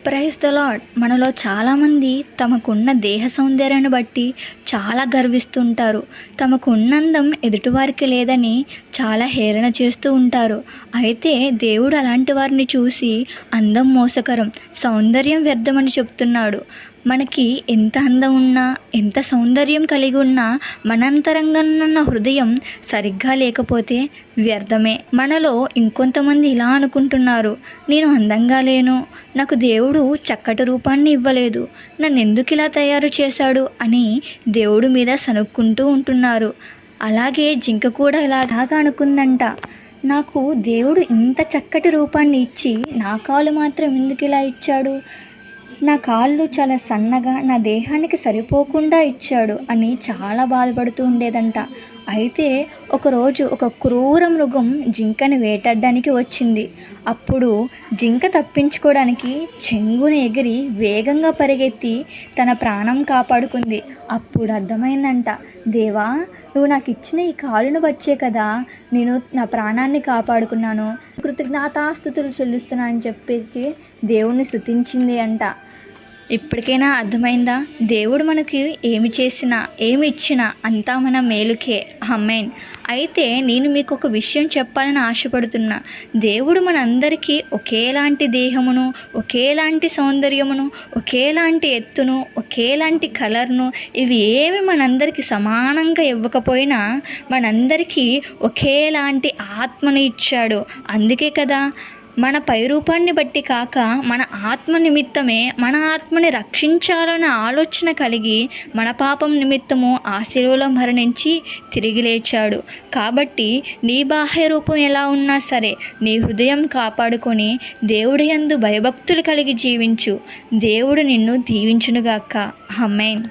Praise the lord. మనలో చాలామంది తమకున్న దేహ సౌందర్యాన్ని బట్టి చాలా గర్విస్తుంటారు. తమకున్న అందం ఎదుటివారికి లేదని చాలా హేళన చేస్తూ ఉంటారు. అయితే దేవుడు అలాంటి వారిని చూసి అందం మోసకరం, సౌందర్యం వ్యర్థమని చెప్తున్నాడు. మనకి ఎంత అందం ఉన్నా, ఎంత సౌందర్యం కలిగి ఉన్నా, మనంతరంగనున్న హృదయం సరిగ్గా లేకపోతే వ్యర్థమే. మనలో ఇంకొంతమంది ఇలా అనుకుంటున్నారు, నేను అందంగా లేను, నాకు దేవుడు చక్కటి రూపాన్ని ఇవ్వలేదు, నన్ను ఎందుకు ఇలా తయారు చేశాడు అని దేవుడి మీద సనుక్కుంటూ ఉంటున్నారు. అలాగే జింక కూడా ఇలాగా అనుకుందంట, నాకు దేవుడు ఇంత చక్కటి రూపాన్ని ఇచ్చి నా కాలు మాత్రం ఎందుకు ఇలా ఇచ్చాడు, నా కాళ్ళు చాలా సన్నగా నా దేహానికి సరిపోకుండా ఇచ్చాడు అని చాలా బాధపడుతూ ఉండేదంట. అయితే ఒకరోజు ఒక క్రూర మృగం జింకని వేటాడడానికి వచ్చింది. అప్పుడు జింక తప్పించుకోవడానికి చెంగున ఎగిరి వేగంగా పరిగెత్తి తన ప్రాణం కాపాడుకుంది. అప్పుడు అర్థమైందంట, దేవా, నువ్వు నాకు ఇచ్చిన ఈ కాలును వచ్చే కదా నేను నా ప్రాణాన్ని కాపాడుకున్నాను, కృతజ్ఞతాస్తుతులు చెల్లిస్తున్నానని చెప్పేసి దేవుణ్ణి స్తుతించింది అంట. ఇప్పటికైనా అర్థమైందా? దేవుడు మనకి ఏమి చేసినా ఏమి ఇచ్చినా అంతా మన మేలుకే. ఆమేన్. అయితే నేను మీకు ఒక విషయం చెప్పాలని ఆశపడుతున్నా. దేవుడు మనందరికీ ఒకేలాంటి దేహమును, ఒకేలాంటి సౌందర్యమును, ఒకేలాంటి ఎత్తును, ఒకేలాంటి కలర్ను, ఇవి ఏమి మనందరికీ సమానంగా ఇవ్వకపోయినా మనందరికీ ఒకేలాంటి ఆత్మని ఇచ్చాడు. అందుకే కదా మన పైరూపాన్ని బట్టి కాక మన ఆత్మ నిమిత్తమే, మన ఆత్మని రక్షించాలన్న ఆలోచన కలిగి మన పాపం నిమిత్తము ఆ శిలువలో మరణించి తిరిగి లేచాడు. కాబట్టి నీ బాహ్య రూపం ఎలా ఉన్నా సరే నీ హృదయం కాపాడుకొని దేవుడి యందు భయభక్తులు కలిగి జీవించు. దేవుడు నిన్ను దీవించునుగాక. ఆమేన్.